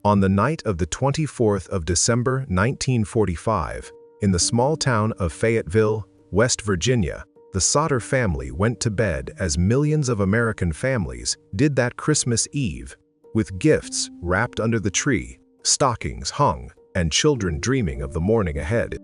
On the night of the 24th of December 1945, in the small town of Fayetteville, West Virginia, the Sodder family went to bed as millions of American families did that Christmas Eve, with gifts wrapped under the tree, stockings hung, and children dreaming of the morning ahead.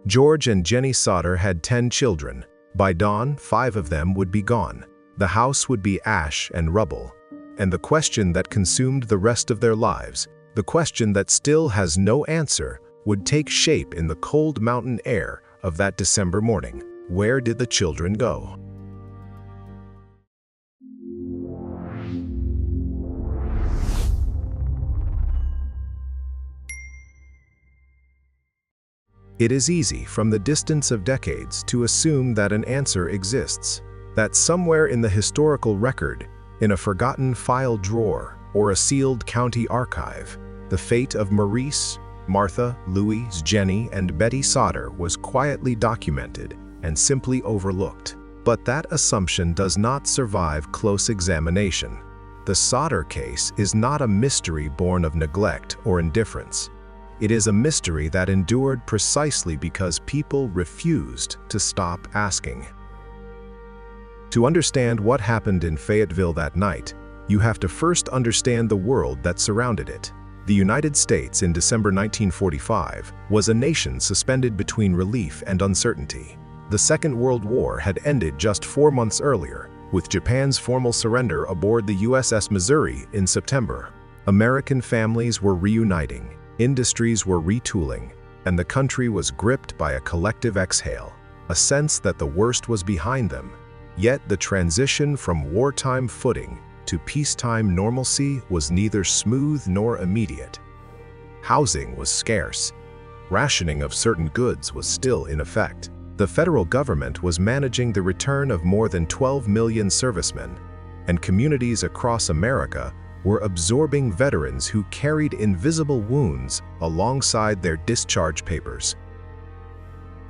George and Jennie Sodder had 10 children. By dawn, 5 of them would be gone. The house would be ash and rubble. And the question that consumed the rest of their lives, the question that still has no answer, would take shape in the cold mountain air of that December morning. Where did the children go? It is easy from the distance of decades to assume that an answer exists, that somewhere in the historical record, in a forgotten file drawer or a sealed county archive, the fate of Maurice, Martha, Louise, Jennie, and Betty Sodder was quietly documented and simply overlooked. But that assumption does not survive close examination. The Sodder case is not a mystery born of neglect or indifference. It is a mystery that endured precisely because people refused to stop asking. To understand what happened in Fayetteville that night, you have to first understand the world that surrounded it. The United States in December 1945 was a nation suspended between relief and uncertainty. The Second World War had ended just 4 months earlier, with Japan's formal surrender aboard the USS Missouri in September. American families were reuniting, industries were retooling, and the country was gripped by a collective exhale, a sense that the worst was behind them. Yet the transition from wartime footing to peacetime normalcy was neither smooth nor immediate. Housing was scarce. Rationing of certain goods was still in effect. The federal government was managing the return of more than 12 million servicemen, and communities across America were absorbing veterans who carried invisible wounds alongside their discharge papers.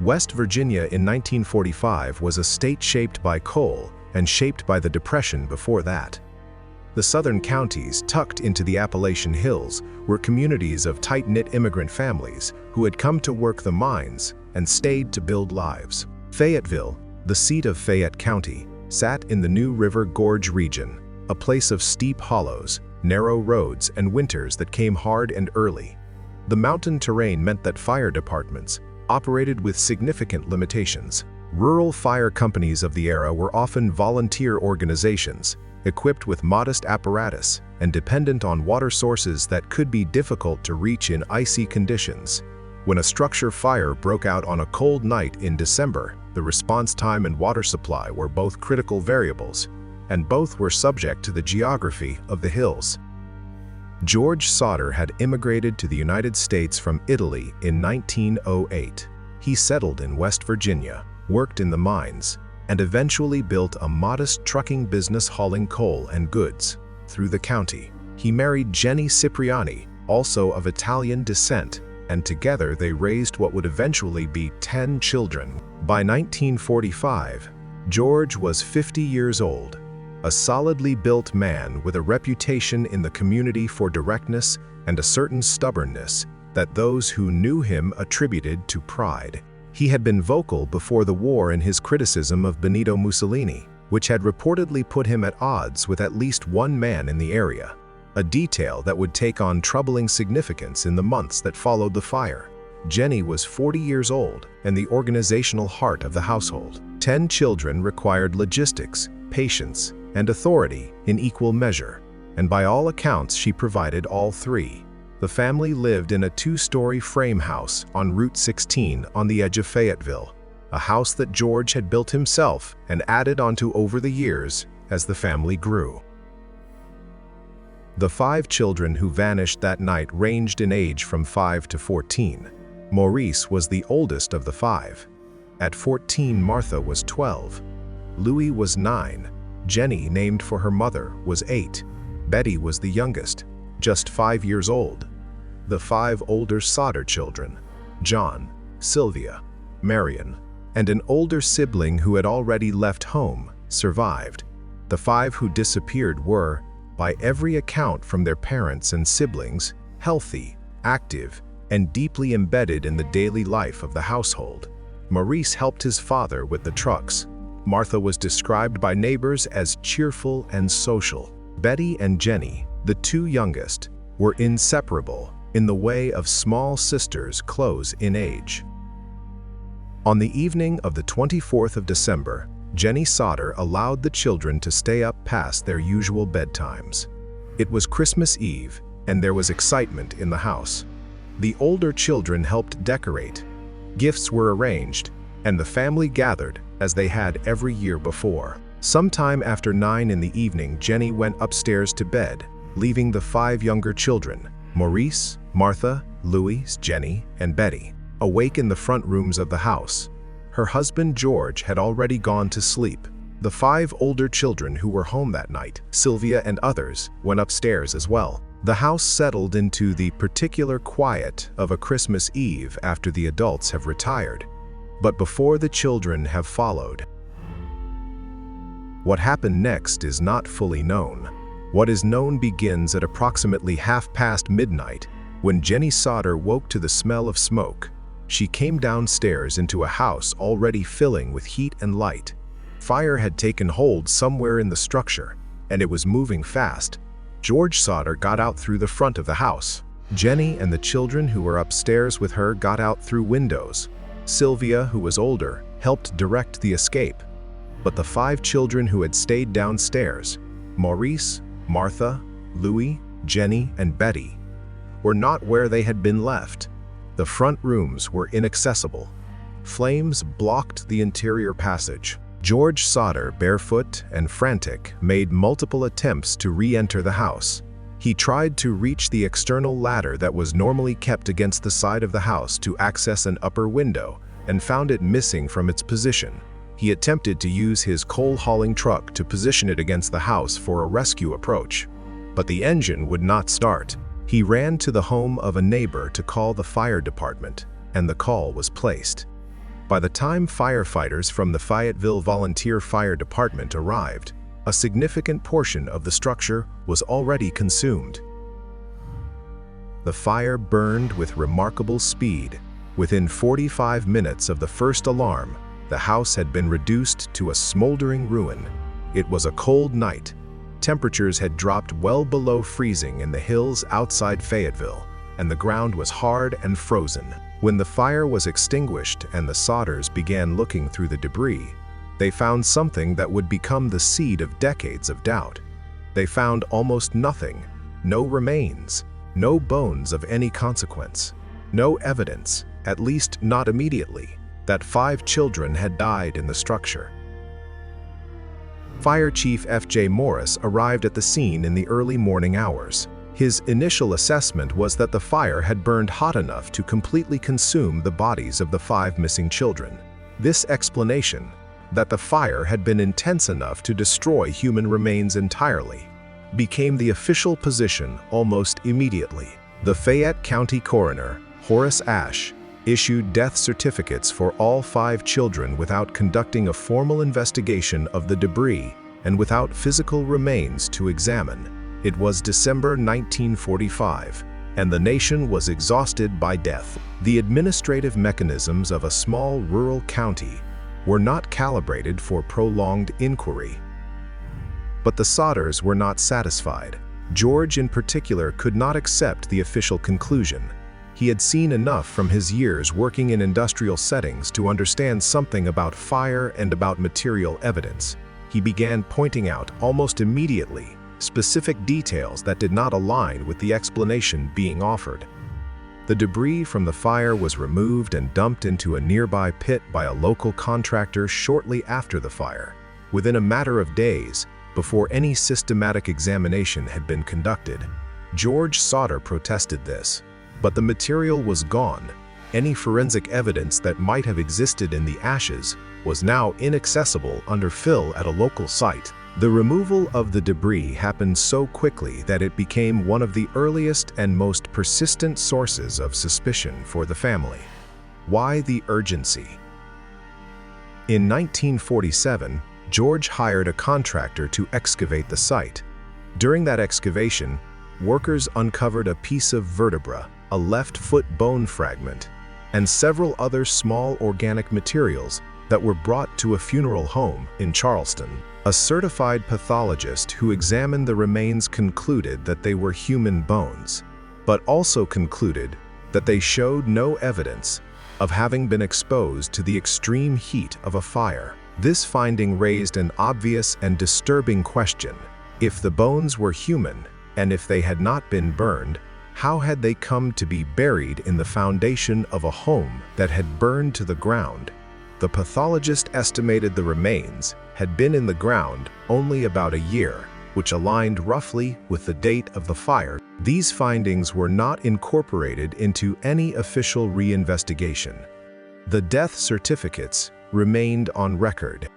West Virginia in 1945 was a state shaped by coal and shaped by the Depression before that. The southern counties, tucked into the Appalachian Hills, were communities of tight-knit immigrant families who had come to work the mines and stayed to build lives. Fayetteville, the seat of Fayette County, sat in the New River Gorge region, a place of steep hollows, narrow roads, and winters that came hard and early. The mountain terrain meant that fire departments operated with significant limitations. Rural fire companies of the era were often volunteer organizations, equipped with modest apparatus and dependent on water sources that could be difficult to reach in icy conditions. When a structure fire broke out on a cold night in December, the response time and water supply were both critical variables, and both were subject to the geography of the hills. George Sodder had immigrated to the United States from Italy in 1908. He settled in West Virginia, worked in the mines, and eventually built a modest trucking business hauling coal and goods through the county. He married Jennie Cipriani, also of Italian descent, and together they raised what would eventually be 10 children. By 1945, George was 50 years old, a solidly built man with a reputation in the community for directness and a certain stubbornness that those who knew him attributed to pride. He had been vocal before the war in his criticism of Benito Mussolini, which had reportedly put him at odds with at least one man in the area, a detail that would take on troubling significance in the months that followed the fire. Jennie was 40 years old and the organizational heart of the household. 10 children required logistics, patience, and authority in equal measure, and by all accounts she provided all three. The family lived in a 2-story frame house on Route 16 on the edge of Fayetteville, a house that George had built himself and added onto over the years as the family grew. The 5 children who vanished that night ranged in age from 5 to 14. Maurice was the oldest of the 5. At 14, Martha was 12. Louis was 9. Jennie, named for her mother, was 8. Betty was the youngest, just 5 years old. The 5 older Sodder children, John, Sylvia, Marion, and an older sibling who had already left home, survived. The 5 who disappeared were, by every account from their parents and siblings, healthy, active, and deeply embedded in the daily life of the household. Maurice helped his father with the trucks. Martha was described by neighbors as cheerful and social. Betty and Jennie, the two youngest, were inseparable in the way of small sisters close in age. On the evening of the 24th of December, Jennie Sodder allowed the children to stay up past their usual bedtimes. It was Christmas Eve, and there was excitement in the house. The older children helped decorate. Gifts were arranged, and the family gathered as they had every year before. Sometime after 9 in the evening, Jennie went upstairs to bed, leaving the 5 younger children, Maurice, Martha, Louis, Jennie, and Betty, awake in the front rooms of the house. Her husband George had already gone to sleep. The 5 older children who were home that night, Sylvia and others, went upstairs as well. The house settled into the particular quiet of a Christmas Eve after the adults have retired, but before the children have followed. What happened next is not fully known. What is known begins at approximately midnight, when Jennie Sodder woke to the smell of smoke. She came downstairs into a house already filling with heat and light. Fire had taken hold somewhere in the structure, and it was moving fast. George Sodder got out through the front of the house. Jennie and the children who were upstairs with her got out through windows. Sylvia, who was older, helped direct the escape. But the 5 children who had stayed downstairs, Maurice, Martha, Louis, Jennie, and Betty, were not where they had been left. The front rooms were inaccessible. Flames blocked the interior passage. George Sodder, barefoot and frantic, made multiple attempts to re-enter the house. He tried to reach the external ladder that was normally kept against the side of the house to access an upper window, and found it missing from its position. He attempted to use his coal-hauling truck to position it against the house for a rescue approach, but the engine would not start. He ran to the home of a neighbor to call the fire department, and the call was placed. By the time firefighters from the Fayetteville Volunteer Fire Department arrived, a significant portion of the structure was already consumed. The fire burned with remarkable speed. Within 45 minutes of the first alarm, the house had been reduced to a smoldering ruin. It was a cold night. Temperatures had dropped well below freezing in the hills outside Fayetteville, and the ground was hard and frozen. When the fire was extinguished and the Sodders began looking through the debris, they found something that would become the seed of decades of doubt. They found almost nothing, no remains, no bones of any consequence, no evidence, at least not immediately, that 5 children had died in the structure. Fire Chief F.J. Maurice arrived at the scene in the early morning hours. His initial assessment was that the fire had burned hot enough to completely consume the bodies of the 5 missing children. This explanation, that the fire had been intense enough to destroy human remains entirely, became the official position almost immediately. The Fayette County Coroner, Horace Ashe, issued death certificates for all 5 children without conducting a formal investigation of the debris and without physical remains to examine. It was December 1945, and the nation was exhausted by death. The administrative mechanisms of a small rural county were not calibrated for prolonged inquiry. But the Sodders were not satisfied. George in particular could not accept the official conclusion. He had seen enough from his years working in industrial settings to understand something about fire and about material evidence. He began pointing out almost immediately specific details that did not align with the explanation being offered. The debris from the fire was removed and dumped into a nearby pit by a local contractor shortly after the fire, within a matter of days, before any systematic examination had been conducted. George Sodder protested this, but the material was gone. Any forensic evidence that might have existed in the ashes was now inaccessible under fill at a local site. The removal of the debris happened so quickly that it became one of the earliest and most persistent sources of suspicion for the family. Why the urgency? In 1947, George hired a contractor to excavate the site. During that excavation, workers uncovered a piece of vertebra, a left foot bone fragment, and several other small organic materials that were brought to a funeral home in Charleston. A certified pathologist who examined the remains concluded that they were human bones, but also concluded that they showed no evidence of having been exposed to the extreme heat of a fire. This finding raised an obvious and disturbing question. If the bones were human, and if they had not been burned, how had they come to be buried in the foundation of a home that had burned to the ground? The pathologist estimated the remains had been in the ground only about a year, which aligned roughly with the date of the fire. These findings were not incorporated into any official reinvestigation. The death certificates remained on record.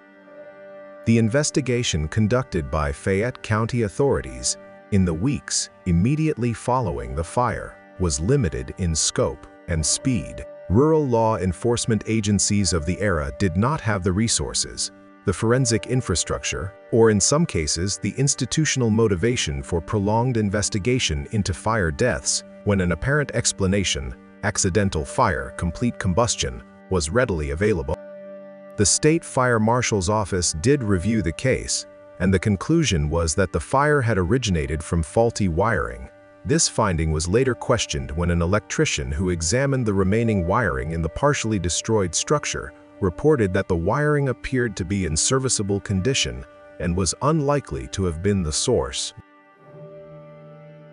The investigation conducted by Fayette County authorities in the weeks immediately following the fire was limited in scope and speed. Rural law enforcement agencies of the era did not have the resources, the forensic infrastructure, or in some cases the institutional motivation for prolonged investigation into fire deaths when an apparent explanation, accidental fire, complete combustion, was readily available. The state fire marshal's office did review the case, and the conclusion was that the fire had originated from faulty wiring. This finding was later questioned when an electrician who examined the remaining wiring in the partially destroyed structure reported that the wiring appeared to be in serviceable condition and was unlikely to have been the source.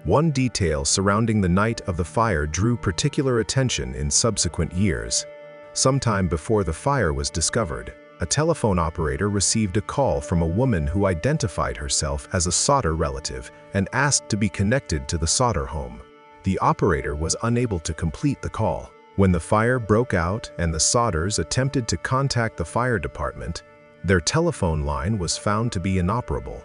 One detail surrounding the night of the fire drew particular attention in subsequent years. Sometime before the fire was discovered, a telephone operator received a call from a woman who identified herself as a Sodder relative and asked to be connected to the Sodder home. The operator was unable to complete the call. When the fire broke out and the Sodders attempted to contact the fire department, their telephone line was found to be inoperable.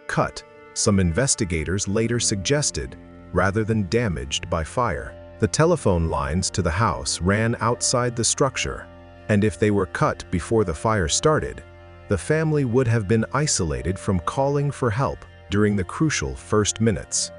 Cut, some investigators later suggested, rather than damaged by fire. The telephone lines to the house ran outside the structure, and if they were cut before the fire started, the family would have been isolated from calling for help during the crucial first minutes.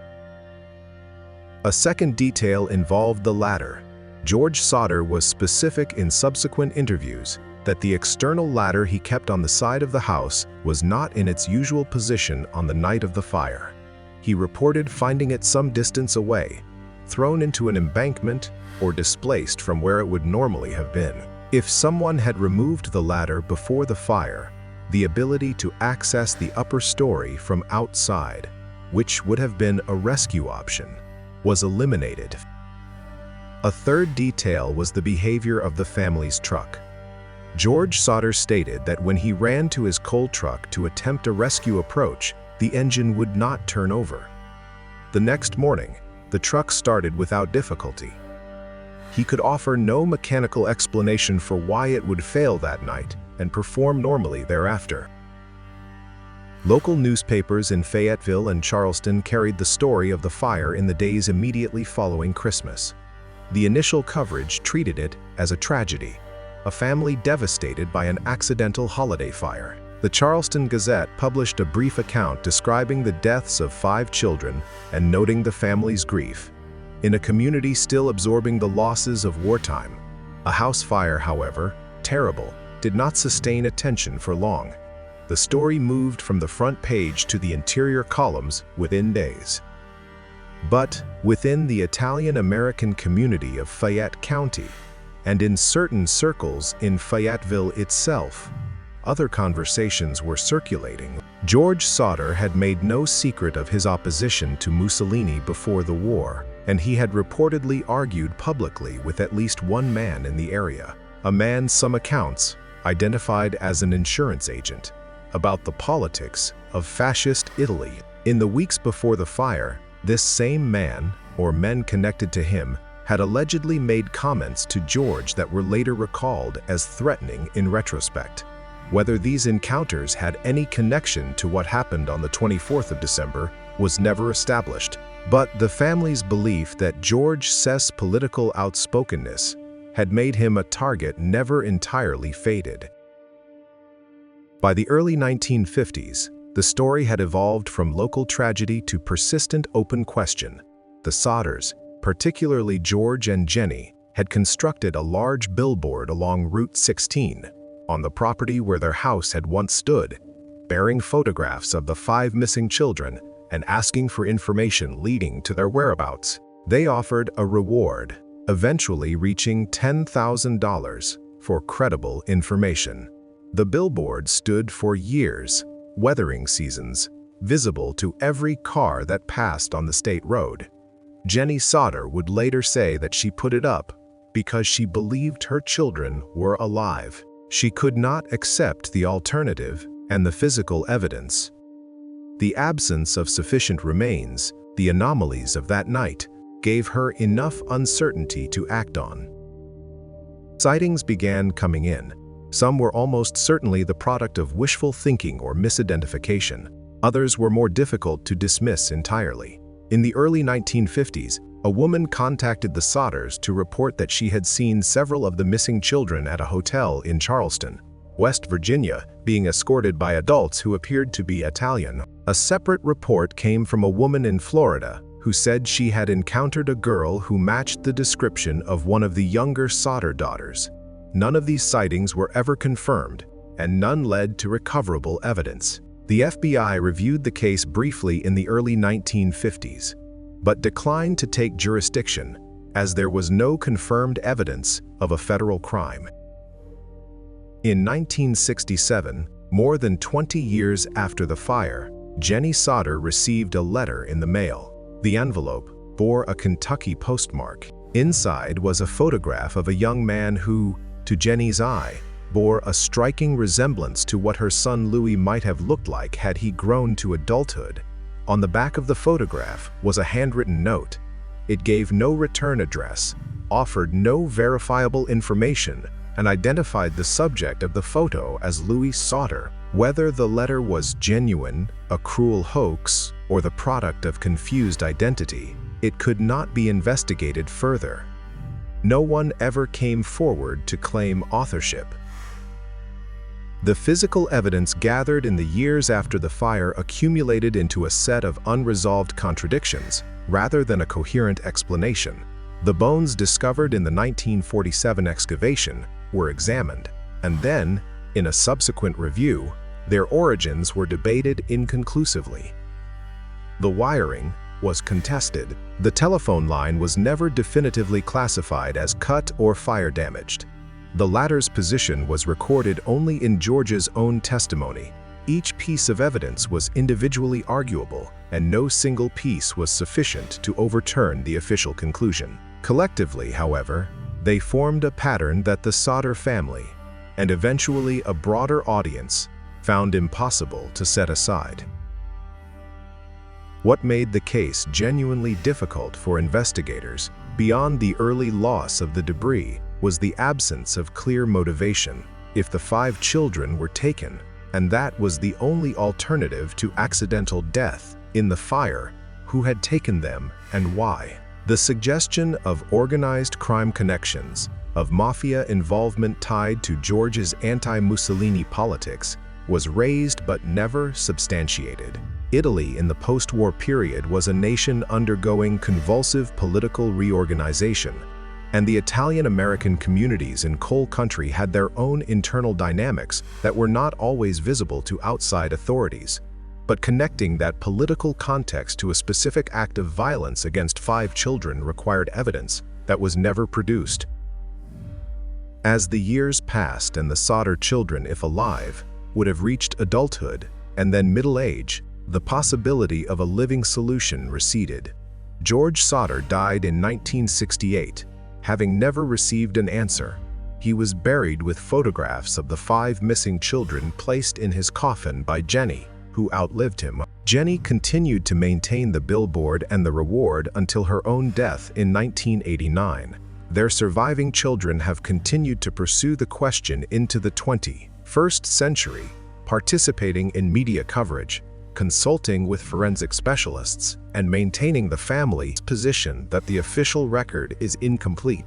A second detail involved the ladder. George Sodder was specific in subsequent interviews that the external ladder he kept on the side of the house was not in its usual position on the night of the fire. He reported finding it some distance away, thrown into an embankment or displaced from where it would normally have been. If someone had removed the ladder before the fire, the ability to access the upper story from outside, which would have been a rescue option, was eliminated. A third detail was the behavior of the family's truck. George Sodder stated that when he ran to his coal truck to attempt a rescue approach, the engine would not turn over. The next morning, the truck started without difficulty. He could offer no mechanical explanation for why it would fail that night and perform normally thereafter. Local newspapers in Fayetteville and Charleston carried the story of the fire in the days immediately following Christmas. The initial coverage treated it as a tragedy, a family devastated by an accidental holiday fire. The Charleston Gazette published a brief account describing the deaths of 5 children and noting the family's grief. In a community still absorbing the losses of wartime, a house fire, however, terrible, did not sustain attention for long. The story moved from the front page to the interior columns within days. But within the Italian-American community of Fayette County, and in certain circles in Fayetteville itself, other conversations were circulating. George Sodder had made no secret of his opposition to Mussolini before the war, and he had reportedly argued publicly with at least one man in the area, a man some accounts identified as an insurance agent, about the politics of fascist Italy. In the weeks before the fire, this same man, or men connected to him, had allegedly made comments to George that were later recalled as threatening in retrospect. Whether these encounters had any connection to what happened on the 24th of December was never established, but the family's belief that George's political outspokenness had made him a target never entirely faded. By the early 1950s, The story had evolved from local tragedy to persistent open question. The Sodders, particularly George and Jennie, had constructed a large billboard along Route 16, on the property where their house had once stood, bearing photographs of the 5 missing children and asking for information leading to their whereabouts. They offered a reward, eventually reaching $10,000 for credible information. The billboard stood for years, weathering seasons, visible to every car that passed on the state road. Jennie Sodder would later say that she put it up because she believed her children were alive. She could not accept the alternative and the physical evidence. The absence of sufficient remains, the anomalies of that night, gave her enough uncertainty to act on. Sightings began coming in. Some were almost certainly the product of wishful thinking or misidentification. Others were more difficult to dismiss entirely. In the early 1950s, a woman contacted the Sodders to report that she had seen several of the missing children at a hotel in Charleston, West Virginia, being escorted by adults who appeared to be Italian. A separate report came from a woman in Florida who said she had encountered a girl who matched the description of one of the younger Sodder daughters. None of these sightings were ever confirmed, and none led to recoverable evidence. The FBI reviewed the case briefly in the early 1950s, but declined to take jurisdiction, as there was no confirmed evidence of a federal crime. In 1967, more than 20 years after the fire, Jennie Sodder received a letter in the mail. The envelope bore a Kentucky postmark. Inside was a photograph of a young man who, to Jennie's eye, bore a striking resemblance to what her son Louis might have looked like had he grown to adulthood. On the back of the photograph was a handwritten note. It gave no return address, offered no verifiable information, and identified the subject of the photo as Louis Sodder. Whether the letter was genuine, a cruel hoax, or the product of confused identity, it could not be investigated further. No one ever came forward to claim authorship. The physical evidence gathered in the years after the fire accumulated into a set of unresolved contradictions, rather than a coherent explanation. The bones discovered in the 1947 excavation were examined, and then, in a subsequent review, their origins were debated inconclusively. The wiring was contested. The telephone line was never definitively classified as cut or fire damaged. The latter's position was recorded only in George's own testimony. Each piece of evidence was individually arguable, and no single piece was sufficient to overturn the official conclusion. Collectively, however, they formed a pattern that the Sodder family, and eventually a broader audience, found impossible to set aside. What made the case genuinely difficult for investigators, beyond the early loss of the debris, was the absence of clear motivation. If the 5 children were taken, and that was the only alternative to accidental death in the fire, who had taken them and why? The suggestion of organized crime connections, of mafia involvement tied to George's anti-Mussolini politics, was raised but never substantiated. Italy in the post-war period was a nation undergoing convulsive political reorganization, and the Italian-American communities in coal country had their own internal dynamics that were not always visible to outside authorities. But connecting that political context to a specific act of violence against 5 children required evidence that was never produced. As the years passed and the Sodder children, if alive, would have reached adulthood and then middle age, the possibility of a living solution receded. George Sodder died in 1968, having never received an answer. He was buried with photographs of the 5 missing children placed in his coffin by Jennie, who outlived him. Jennie continued to maintain the billboard and the reward until her own death in 1989. Their surviving children have continued to pursue the question into the 21st century, participating in media coverage, consulting with forensic specialists, and maintaining the family's position that the official record is incomplete.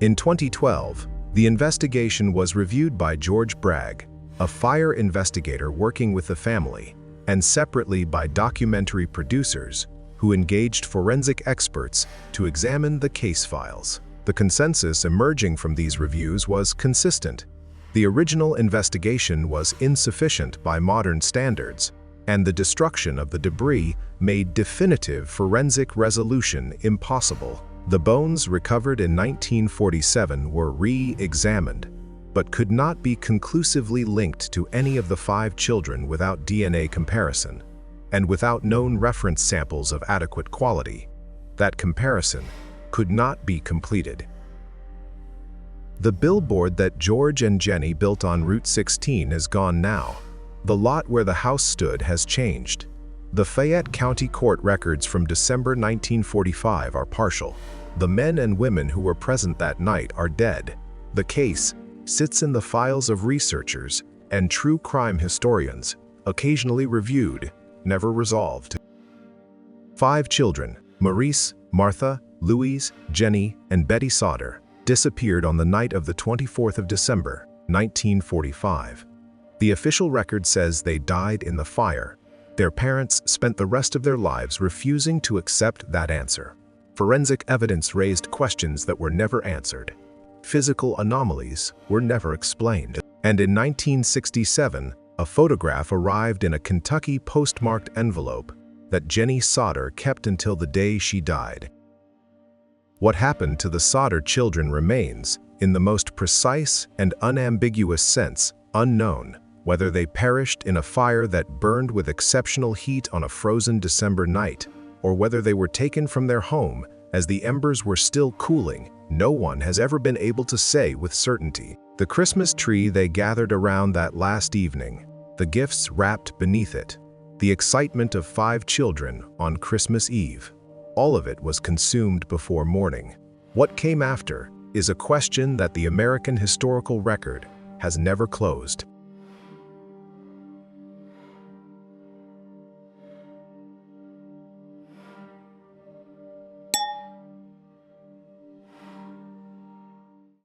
In 2012, the investigation was reviewed by George Bragg, a fire investigator working with the family, and separately by documentary producers who engaged forensic experts to examine the case files. The consensus emerging from these reviews was consistent. The original investigation was insufficient by modern standards, and the destruction of the debris made definitive forensic resolution impossible. The bones recovered in 1947 were re-examined, but could not be conclusively linked to any of the 5 children without DNA comparison, and without known reference samples of adequate quality. That comparison could not be completed. The billboard that George and Jennie built on Route 16 is gone now. The lot where the house stood has changed. The Fayette County Court records from December 1945 are partial. The men and women who were present that night are dead. The case sits in the files of researchers and true crime historians, occasionally reviewed, never resolved. 5 children, Maurice, Martha, Louise, Jennie, and Betty Sodder, disappeared on the night of the 24th of December, 1945. The official record says they died in the fire. Their parents spent the rest of their lives refusing to accept that answer. Forensic evidence raised questions that were never answered. Physical anomalies were never explained. And in 1967, a photograph arrived in a Kentucky postmarked envelope that Jennie Sodder kept until the day she died. What happened to the Sodder children remains, in the most precise and unambiguous sense, unknown. Whether they perished in a fire that burned with exceptional heat on a frozen December night, or whether they were taken from their home as the embers were still cooling, no one has ever been able to say with certainty. The Christmas tree they gathered around that last evening, the gifts wrapped beneath it, the excitement of 5 children on Christmas Eve, all of it was consumed before morning. What came after is a question that the American historical record has never closed.